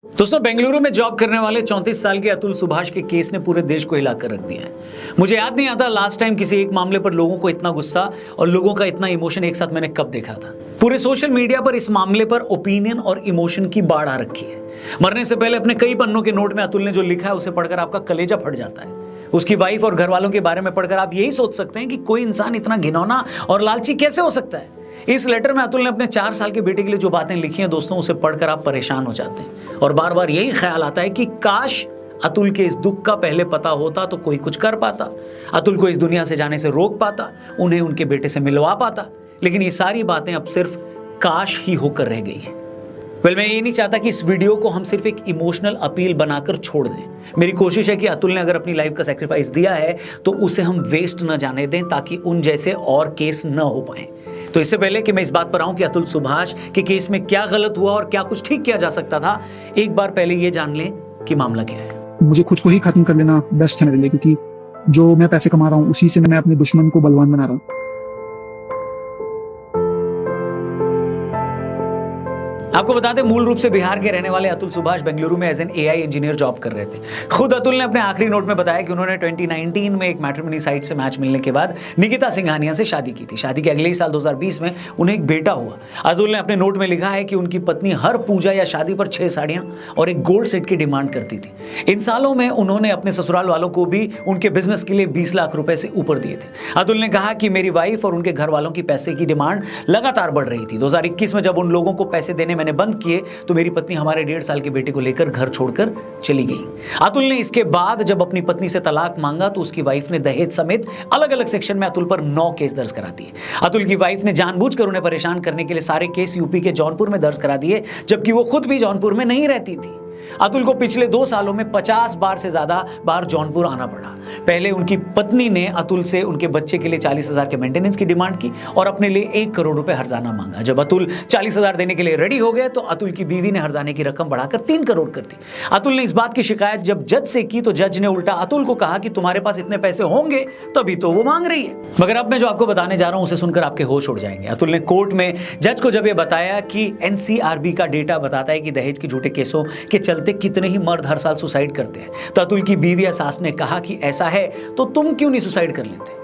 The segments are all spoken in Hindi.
दोस्तों, बेंगलुरु में जॉब करने वाले 34 साल के अतुल सुभाष के केस ने पूरे देश को हिलाकर रख दिया है। मुझे याद नहीं आता लास्ट टाइम किसी एक मामले पर लोगों को इतना गुस्सा और लोगों का इतना इमोशन एक साथ मैंने कब देखा था। पूरे सोशल मीडिया पर इस मामले पर ओपिनियन और इमोशन की बाढ़ आ रखी है। मरने से पहले अपने कई पन्नों के नोट में अतुल ने जो लिखा है उसे पढ़कर आपका कलेजा फट जाता है। उसकी वाइफ और घर वालों के बारे में पढ़कर आप यही सोच सकते हैं कि कोई इंसान इतना घिनौना और लालची कैसे हो सकता है। इस लेटर में अतुल ने अपने 4 साल के बेटे के लिए जो बातें लिखी हैं दोस्तों, उसे पढ़कर आप परेशान हो जाते हैं और बार बार यही ख्याल आता है कि काश अतुल के इस दुख का पहले पता होता तो कोई कुछ कर पाता, अतुल को इस दुनिया से जाने से रोक पाता, उन्हें उनके बेटे से मिलवा पाता। लेकिन ये सारी बातें अब सिर्फ काश ही होकर रह गई हैं। मैं ये नहीं चाहता कि इस वीडियो को हम सिर्फ एक इमोशनल अपील बनाकर छोड़ दें। मेरी कोशिश है कि अतुल ने अगर अपनी लाइफ का सैक्रिफाइस दिया है तो उसे हम वेस्ट न जाने दें, ताकि उन जैसे और केस न हो पाए। तो इससे पहले कि मैं इस बात पर आऊं कि अतुल सुभाष के केस में क्या गलत हुआ और क्या कुछ ठीक किया जा सकता था, एक बार पहले ये जान लें कि मामला क्या है। मुझे खुद को ही खत्म कर लेना बेस्ट है मेरे लिए, क्योंकि जो मैं पैसे कमा रहा हूँ उसी से मैं अपने दुश्मन को बलवान बना रहा हूँ। आपको बता दें, मूल रूप से बिहार के रहने वाले अतुल सुभाष बेंगलुरु में as an AI engineer job कर रहे थे। खुद अतुल ने अपने आखिरी नोट में बताया कि उन्होंने 2019 में एक मैट्रिमोनी साइट से मैच मिलने के बाद निकिता सिंघानिया से शादी की थी। शादी के अगले ही साल 2020 में उन्हें एक बेटा हुआ। अतुल ने अपने नोट में लिखा है कि उनकी पत्नी हर पूजा या शादी पर 6 साड़ियां और एक गोल्ड सेट की डिमांड करती थी। इन सालों में उन्होंने अपने ससुराल वालों को भी उनके बिजनेस के लिए 20 लाख रुपए से ऊपर दिए थे। अतुल ने कहा कि मेरी वाइफ और उनके घर वालों की पैसे की डिमांड लगातार बढ़ रही थी। 2021 में जब उन लोगों को पैसे देने मैंने बंद किए तो मेरी पत्नी हमारे 1.5 साल के बेटे को लेकर घर छोड़कर चली गई। अतुल ने इसके बाद जब अपनी पत्नी से तलाक मांगा तो उसकी वाइफ ने दहेज समेत अलग अलग सेक्शन में अतुल पर 9 केस दर्ज करा दिए। अतुल की वाइफ ने जानबूझकर उन्हें परेशान करने के लिए सारे केस यूपी के जौनपुर में दर्ज करा दिए, जबकि वो खुद भी जौनपुर में नहीं रहती थी। अतुल को पिछले 2 सालों में 50 बार से ज्यादा बार जौनपुर आना पड़ा। पहले उनकी पत्नी ने अतुल से उनके बच्चे के लिए 40,000 के मेंटेनेंस की डिमांड की और अपने लिए 1 करोड़ रुपए हर्जाना मांगा। जब अतुल 40,000 देने के लिए रेडी हो गए तो अतुल की बीवी ने हर्जाने की रकम बढ़ाकर 3 करोड़ कर दी। अतुल ने इस बात की शिकायत जब जज से की तो जज ने उल्टा अतुल को कहा कि तुम्हारे पास इतने पैसे होंगे तभी तो वो मांग रही है। मगर अब मैं जो आपको बताने जा रहा हूं उसे सुनकर आपके होश उड़ जाएंगे। अतुल ने कोर्ट में जज को जब यह बताया कि एनसीआरबी का डेटा बताता है कि दहेज के झूठे केसों के चलते कितने ही मर्द हर साल सुसाइड करते हैं, तो अतुल की बीवी या सास ने कहा कि ऐसा है तो तुम क्यों नहीं सुसाइड कर लेते।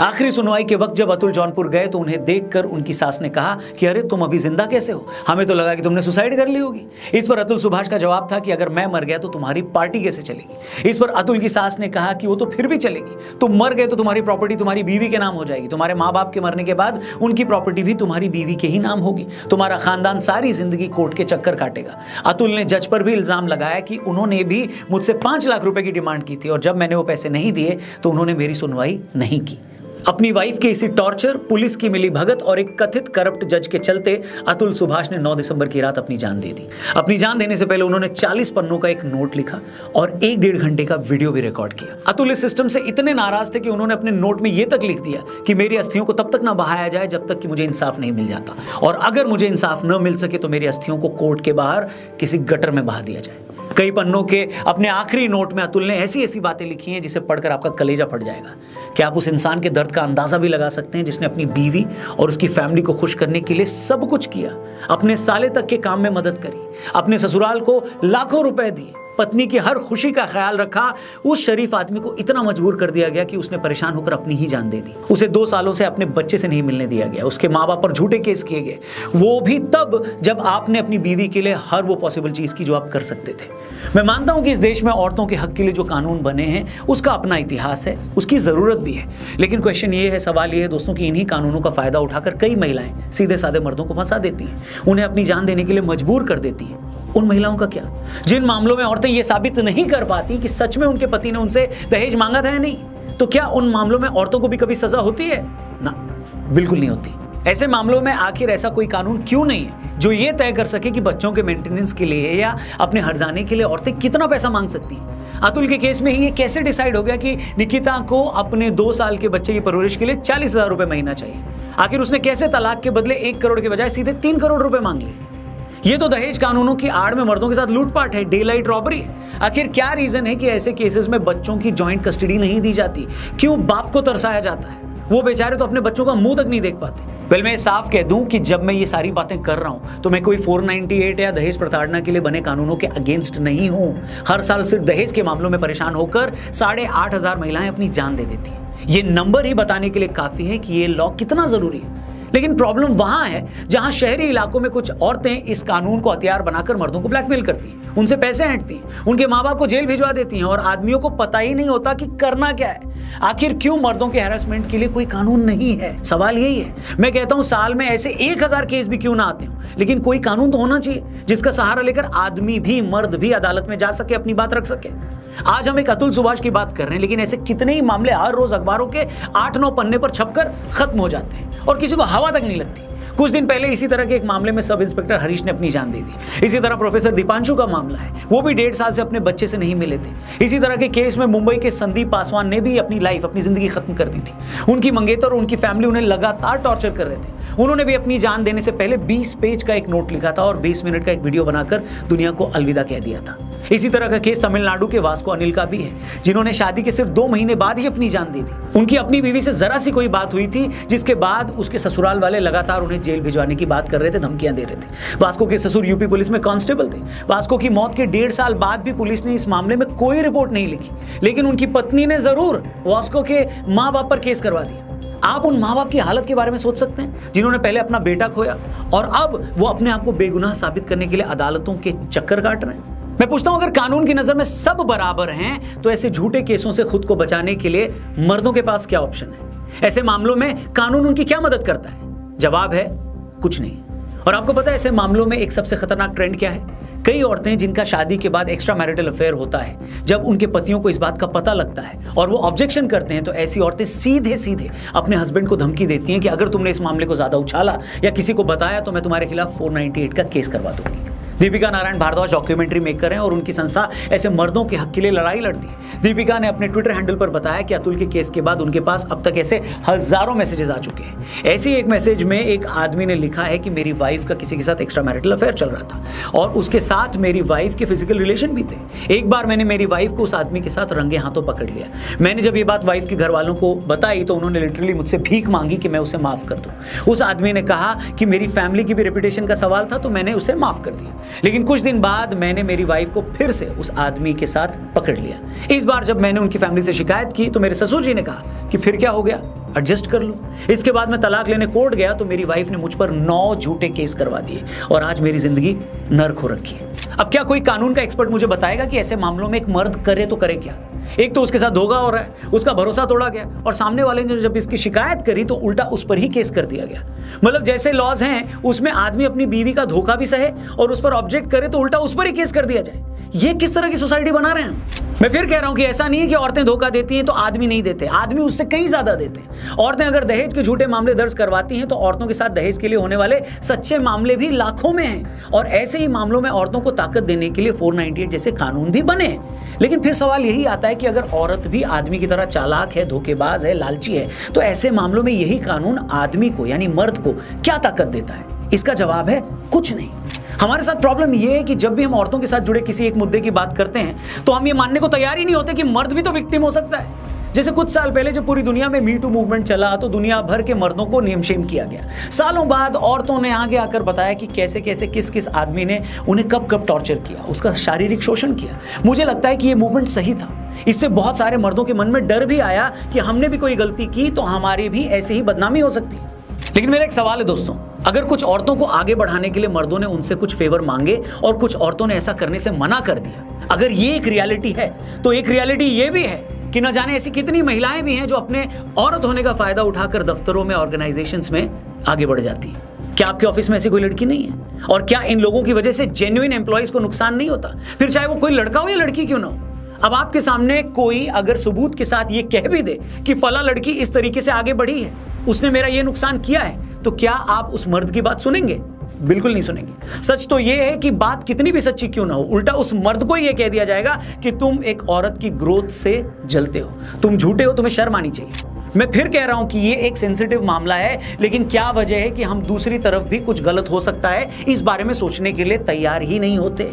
आखिरी सुनवाई के वक्त जब अतुल जौनपुर गए तो उन्हें देखकर उनकी सास ने कहा कि अरे तुम अभी जिंदा कैसे हो, हमें तो लगा कि तुमने सुसाइड कर ली होगी। इस पर अतुल सुभाष का जवाब था कि अगर मैं मर गया तो तुम्हारी पार्टी कैसे चलेगी। इस पर अतुल की सास ने कहा कि वो तो फिर भी चलेगी, तुम मर गए तो तुम्हारी प्रॉपर्टी तुम्हारी बीवी के नाम हो जाएगी, तुम्हारे माँ बाप के मरने के बाद उनकी प्रॉपर्टी भी तुम्हारी बीवी के ही नाम होगी, तुम्हारा खानदान सारी जिंदगी कोर्ट के चक्कर काटेगा। अतुल ने जज पर भी इल्जाम लगाया कि उन्होंने भी मुझसे 5 लाख रुपए की डिमांड की थी और जब मैंने वो पैसे नहीं दिए तो उन्होंने मेरी सुनवाई नहीं की। अपनी वाइफ के इसी टॉर्चर, पुलिस की मिली भगत और एक कथित करप्ट जज के चलते अतुल सुभाष ने 9 दिसंबर की रात अपनी जान दे दी। अपनी जान देने से पहले उन्होंने 40 पन्नों का एक नोट लिखा और 1-1.5 घंटे का वीडियो भी रिकॉर्ड किया। अतुल इस सिस्टम से इतने नाराज थे कि उन्होंने अपने नोट में यह तक लिख दिया कि मेरी अस्थियों को तब तक ना बहाया जाए जब तक कि मुझे इंसाफ नहीं मिल जाता, और अगर मुझे इंसाफ न मिल सके तो मेरी अस्थियों को कोर्ट के बाहर किसी गटर में बहा दिया जाए। कई पन्नों के अपने आखिरी नोट में अतुल ने ऐसी ऐसी बातें लिखी हैं जिसे पढ़कर आपका कलेजा फट जाएगा। क्या आप उस इंसान के दर्द का अंदाजा भी लगा सकते हैं जिसने अपनी बीवी और उसकी फैमिली को खुश करने के लिए सब कुछ किया, अपने साले तक के काम में मदद करी, अपने ससुराल को लाखों रुपए दिए, पत्नी की हर खुशी का ख्याल रखा। उस शरीफ आदमी को इतना मजबूर कर दिया गया कि उसने परेशान होकर अपनी ही जान दे दी। उसे 2 सालों से अपने बच्चे से नहीं मिलने दिया गया, उसके माँ बाप पर झूठे केस किए गए, वो भी तब जब आपने अपनी बीवी के लिए हर वो पॉसिबल चीज की जो आप कर सकते थे। मैं मानता हूं कि इस देश में औरतों के हक के लिए जो कानून बने हैं उसका अपना इतिहास है, उसकी जरूरत भी है, लेकिन क्वेश्चन ये है, सवाल ये है दोस्तों कि इन्हीं कानूनों का फायदा उठाकर कई महिलाएं सीधे साधे मर्दों को फंसा देती हैं, उन्हें अपनी जान देने के लिए मजबूर कर देती हैं। उन महिलाओं का क्या जिन मामलों में औरतें ये साबित नहीं कर पाती कि सच में उनके पति ने उनसे दहेज मांगा था या नहीं, तो क्या उन मामलों में औरतों को भी कभी सजा होती है? ना, बिल्कुल नहीं होती। ऐसे मामलों में आखिर ऐसा कोई कानून क्यों नहीं है जो ये तय कर सके कि बच्चों के मेंटेनेंस के लिए या अपने हर्जाने के लिए औरतें कितना पैसा मांग सकती हैं? अतुल के केस में ही ये कैसे डिसाइड हो गया कि निकिता को अपने 2 साल के बच्चे की परवरिश के लिए 40,000 रुपए महीना चाहिए? आखिर उसने कैसे तलाक के बदले 1 करोड़ के बजाय सीधे 3 करोड़ रुपए मांग लिए? ये तो दहेज कानूनों की आड़ में मर्दों के साथ लूटपाट है, डे लाइट रॉबरी है। आखिर क्या रीजन है कि ऐसे केसेस में बच्चों की जॉइंट कस्टडी नहीं दी जाती? क्यों बाप को तरसाया जाता है? वो बेचारे तो अपने बच्चों का मुंह तक नहीं देख पाते। वेल, मैं साफ कह दूं कि जब मैं ये सारी बातें कर रहा हूं तो मैं कोई 498 या दहेज प्रताड़ना के लिए बने कानूनों के अगेंस्ट नहीं हूं। हर साल सिर्फ दहेज के मामलों में परेशान होकर 8,500 महिलाएं अपनी जान दे देती हैं। ये नंबर ही बताने के लिए काफी है कि ये लॉ कितना जरूरी है। लेकिन प्रॉब्लम वहां है जहां शहरी इलाकों में कुछ औरतें इस कानून को हथियार बनाकर मर्दों को ब्लैकमेल करती हैं, उनसे पैसे ऐंठती हैं, उनके माँ बाप को जेल भिजवा देती हैं और आदमियों को पता ही नहीं होता कि करना क्या है। आखिर क्यों मर्दों के हैरेसमेंट के लिए कोई कानून नहीं है? सवाल यही है। मैं कहता हूं साल में ऐसे 1000 केस भी क्यों ना आते हो, लेकिन कोई कानून तो होना चाहिए जिसका सहारा लेकर आदमी भी मर्द भी अदालत में जा सके, अपनी बात रख सके। आज हम एक अतुल सुभाष की बात कर रहे हैं, लेकिन ऐसे कितने ही मामले हर रोज अखबारों के 8-9 पन्ने पर छपकर खत्म हो जाते हैं और किसी को हवा तक नहीं लगती। कुछ दिन पहले इसी तरह के एक मामले में सब इंस्पेक्टर हरीश ने अपनी जान दे दी। इसी तरह प्रोफेसर दीपांशु का मामला है, वो भी 1.5 साल से अपने बच्चे से नहीं मिले थे। इसी तरह के केस में मुंबई के संदीप पासवान ने भी अपनी जिंदगी खत्म कर दी थी। उनकी मंगेतर और उनकी फैमिली उन्हें लगातार टॉर्चर कर रहे थे। उन्होंने भी अपनी जान देने से पहले 20 पेज का एक नोट लिखा था और 20 मिनट का एक वीडियो बनाकर दुनिया को अलविदा कह दिया था। इसी तरह का केस तमिलनाडु के वास्को अनिल का भी है, जिन्होंने शादी के सिर्फ 2 महीने बाद ही अपनी जान दी थी। उनकी अपनी बीवी से जरा सी कोई बात हुई थी, जिसके बाद उसके ससुराल वाले लगातार उन्हें जेल भिजवाने की बात कर रहे थे, धमकियां दे रहे थे। वास्को के ससुर यूपी पुलिस में कांस्टेबल थे। वास्को की मौत के 1.5 साल बाद भी पुलिस ने इस मामले में कोई रिपोर्ट नहीं लिखी, लेकिन उनकी पत्नी ने जरूर वास्को के माँ बाप पर केस करवा दिया। आप उन माँ बाप की हालत के बारे में सोच सकते हैं जिन्होंने पहले अपना बेटा खोया और अब वो अपने आप को बेगुनाह साबित करने के लिए अदालतों के चक्कर काट रहे हैं। मैं पूछता हूं, अगर कानून की नजर में सब बराबर हैं तो ऐसे झूठे केसों से खुद को बचाने के लिए मर्दों के पास क्या ऑप्शन है? ऐसे मामलों में कानून उनकी क्या मदद करता है? जवाब है कुछ नहीं। और आपको पता है ऐसे मामलों में एक सबसे खतरनाक ट्रेंड क्या है? कई औरतें जिनका शादी के बाद एक्स्ट्रा मैरिटल अफेयर होता है, जब उनके पतियों को इस बात का पता लगता है और वो ऑब्जेक्शन करते हैं, तो ऐसी औरतें सीधे सीधे अपने हस्बैंड को धमकी देती हैं कि अगर तुमने इस मामले को ज्यादा उछाला या किसी को बताया तो मैं तुम्हारे खिलाफ 498 का केस करवा दूंगी। दीपिका नारायण भारद्वाज डॉक्यूमेंट्री मेकर हैं और उनकी संस्था ऐसे मर्दों के हक के लिए लड़ाई लड़ती है। दीपिका ने अपने ट्विटर हैंडल पर बताया कि अतुल के केस के बाद उनके पास अब तक ऐसे हजारों मैसेजेस आ चुके हैं। ऐसे एक मैसेज में एक आदमी ने लिखा है कि मेरी वाइफ का किसी के साथ एक्स्ट्रा मैरिटल अफेयर चल रहा था और उसके साथ मेरी वाइफ के फिजिकल रिलेशन भी थे। एक बार मैंने मेरी वाइफ को उस आदमी के साथ रंगे हाथों पकड़ लिया। मैंने जब ये बात वाइफ के घर वालों को बताई तो उन्होंने लिटरली मुझसे भीख मांगी कि मैं उसे माफ कर दूं। उस आदमी ने कहा कि मेरी फैमिली की भी रेपुटेशन का सवाल था, तो मैंने उसे माफ कर दिया। लेकिन कुछ दिन बाद मैंने मेरी वाइफ को फिर से उस आदमी के साथ पकड़ लिया। इस बार जब मैंने उनकी फैमिली से शिकायत की तो मेरे ससुर जी ने कहा कि फिर क्या हो गया, एडजस्ट कर लो। इसके बाद मैं तलाक लेने कोर्ट गया तो मेरी वाइफ ने मुझ पर 9 झूठे केस करवा दिए और आज मेरी जिंदगी नर्क हो रखी है। अब क्या कोई कानून का एक्सपर्ट मुझे बताएगा कि ऐसे मामलों में एक मर्द करे तो करे क्या? एक तो उसके साथ धोखा हो रहा है, उसका भरोसा तोड़ा गया और सामने वाले ने जब इसकी शिकायत करी तो उल्टा उस पर ही केस कर दिया गया। मतलब जैसे लॉज हैं उसमें आदमी अपनी बीवी का धोखा भी सहे और उस पर ऑब्जेक्ट करे तो उल्टा उस पर ही केस कर दिया जाए। ये किस तरह की सोसाइटी बना रहे हैं? मैं फिर कह रहा हूं कि ऐसा नहीं है कि औरतें धोखा देती हैं तो आदमी नहीं देते, आदमी उससे कहीं ज्यादा देते हैं। औरतें अगर दहेज के झूठे मामले दर्ज करवाती हैं तो औरतों के साथ दहेज के लिए होने वाले सच्चे मामले भी लाखों में हैं और ऐसे ही मामलों में औरतों को ताकत देने के लिए 498 जैसे कानून भी बने। लेकिन फिर सवाल यही आता है कि अगर औरत भी आदमी की तरह चालाक है, धोखेबाज है, लालची है, तो ऐसे मामलों में यही कानून आदमी को यानी मर्द को क्या ताकत देता है? इसका जवाब है कुछ नहीं। हमारे साथ प्रॉब्लम यह है कि जब भी हम औरतों के साथ जुड़े किसी एक मुद्दे की बात करते हैं तो हम ये मानने को तैयार ही नहीं होते कि मर्द भी तो विक्टिम हो सकता है। जैसे कुछ साल पहले जब पूरी दुनिया में मी टू मूवमेंट चला तो दुनिया भर के मर्दों को नेम शेम किया गया। सालों बाद औरतों ने आगे आकर बताया कि कैसे कैसे किस किस आदमी ने उन्हें कब कब टॉर्चर किया, उसका शारीरिक शोषण किया। मुझे लगता है कि ये मूवमेंट सही था। इससे बहुत सारे मर्दों के मन में डर भी आया कि हमने भी कोई गलती की तो हमारी भी ऐसे ही बदनामी हो सकती है। लेकिन मेरा एक सवाल है दोस्तों, अगर कुछ औरतों को आगे बढ़ाने के लिए मर्दों ने उनसे कुछ फेवर मांगे और कुछ औरतों ने ऐसा करने से मना कर दिया, अगर ये एक रियलिटी है तो एक रियलिटी ये भी है कि न जाने ऐसी कितनी महिलाएं भी हैं जो अपने औरत होने का फायदा उठाकर दफ्तरों में, ऑर्गेनाइजेशंस में आगे बढ़ जाती हैं। क्या आपके ऑफिस में ऐसी कोई लड़की नहीं है? और क्या इन लोगों की वजह से जेन्युइन एम्प्लॉइज को नुकसान नहीं होता? फिर चाहे वो कोई लड़का हो या लड़की क्यों ना हो। अब आपके सामने कोई अगर सबूत के साथ ये कह भी दे कि फला लड़की इस तरीके से आगे बढ़ी है, उसने मेरा ये नुकसान किया है, तो क्या आप उस मर्द की बात सुनेंगे? बिल्कुल नहीं सुनेंगे। सच तो यह है कि बात कितनी भी सच्ची क्यों ना हो, उल्टा उस मर्द को यह कह दिया जाएगा कि तुम एक औरत की ग्रोथ से जलते हो, तुम झूठे हो, तुम्हें शर्म आनी चाहिए। मैं फिर कह रहा हूं कि ये एक सेंसिटिव मामला है, लेकिन क्या वजह है कि हम दूसरी तरफ भी कुछ गलत हो सकता है इस बारे में सोचने के लिए तैयार ही नहीं होते।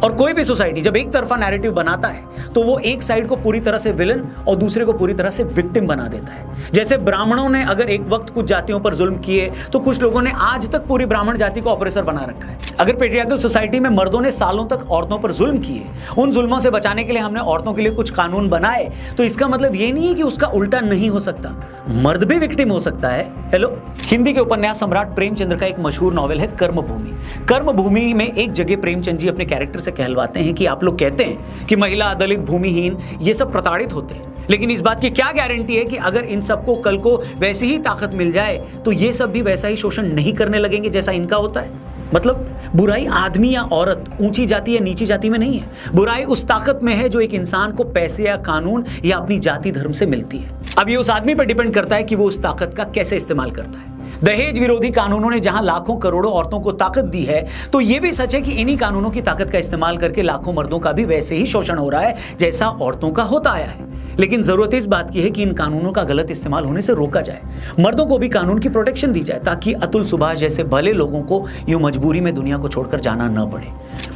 और कोई भी सोसाइटी जब एक तरफा नैरेटिव बनाता है तो वो एक साइड को पूरी तरह से विलन और दूसरे को पूरी तरह से विक्टिम बना देता है। जैसे ब्राह्मणों ने अगर एक वक्त कुछ जातियों पर जुल्म किए तो कुछ लोगों ने आज तक पूरी ब्राह्मण जाति को ऑपरेसर बना रखा है। अगर पेट्रियार्कल सोसाइटी में मर्दों ने सालों तक औरतों पर जुल्म किए, उन जुल्मों से बचाने के लिए हमने औरतों के लिए कुछ कानून बनाए, तो इसका मतलब ये नहीं है कि उसका उल्टा नहीं हो सकता, मर्द भी विक्टिम हो सकता है। हेलो, हिंदी के उपन्यास सम्राट प्रेमचंद्र का एक मशहूर नॉवेल है कर्मभूमि। कर्मभूमि में एक जगह प्रेमचंद जी अपने कैरेक्टर से कहलवाते हैं कि आप लोग कहते हैं कि महिला, दलित, भूमिहीन ये सब प्रताड़ित होते हैं, लेकिन इस बात की क्या गारंटी है कि अगर इन सबको कल को वैसी ही ताकत मिल जाए तो ये सब भी वैसा ही शोषण नहीं करने लगेंगे जैसा इनका होता है। मतलब बुराई आदमी या औरत, ऊंची जाति या नीची जाति में नहीं है। बुराई उस ताकत में है जो एक इंसान को पैसे या कानून या अपनी जाति धर्म से मिलती है। अब ये उस आदमी पर डिपेंड करता है कि वो उस ताकत का कैसे इस्तेमाल करता है। दहेज विरोधी कानूनों ने जहां लाखों करोड़ों औरतों को ताकत दी है, तो यह भी सच है कि इन्हीं कानूनों की ताकत का इस्तेमाल करके लाखों मर्दों का भी वैसे ही शोषण हो रहा है जैसा औरतों का होता आया है। लेकिन जरूरत इस बात की है कि इन कानूनों का गलत इस्तेमाल होने से रोका जाए, मर्दों को भी कानून की प्रोटेक्शन दी जाए, ताकि अतुल सुभाष जैसे भले लोगों को यूं मजबूरी में दुनिया को छोड़कर जाना न पड़े।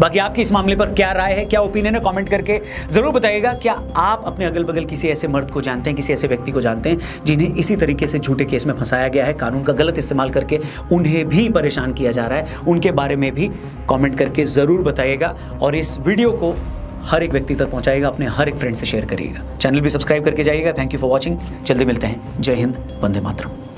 बाकी आपकी इस मामले पर क्या राय है, क्या ओपिनियन है, कमेंट करके जरूर बताइएगा। क्या आप अपने अगल बगल किसी ऐसे मर्द को जानते हैं, किसी ऐसे व्यक्ति को जानते हैं जिन्हें इसी तरीके से झूठे केस में फंसाया गया है, कानून का गलत इस्तेमाल करके उन्हें भी परेशान किया जा रहा है? उनके बारे में भी कमेंट करके जरूर बताइएगा और इस वीडियो को हर एक व्यक्ति तक पहुंचाइएगा, अपने हर एक फ्रेंड से शेयर करिएगा। चैनल भी सब्सक्राइब करके जाइएगा। Thank you for watching. जल्दी मिलते हैं। जय हिंद, वंदे मातरम।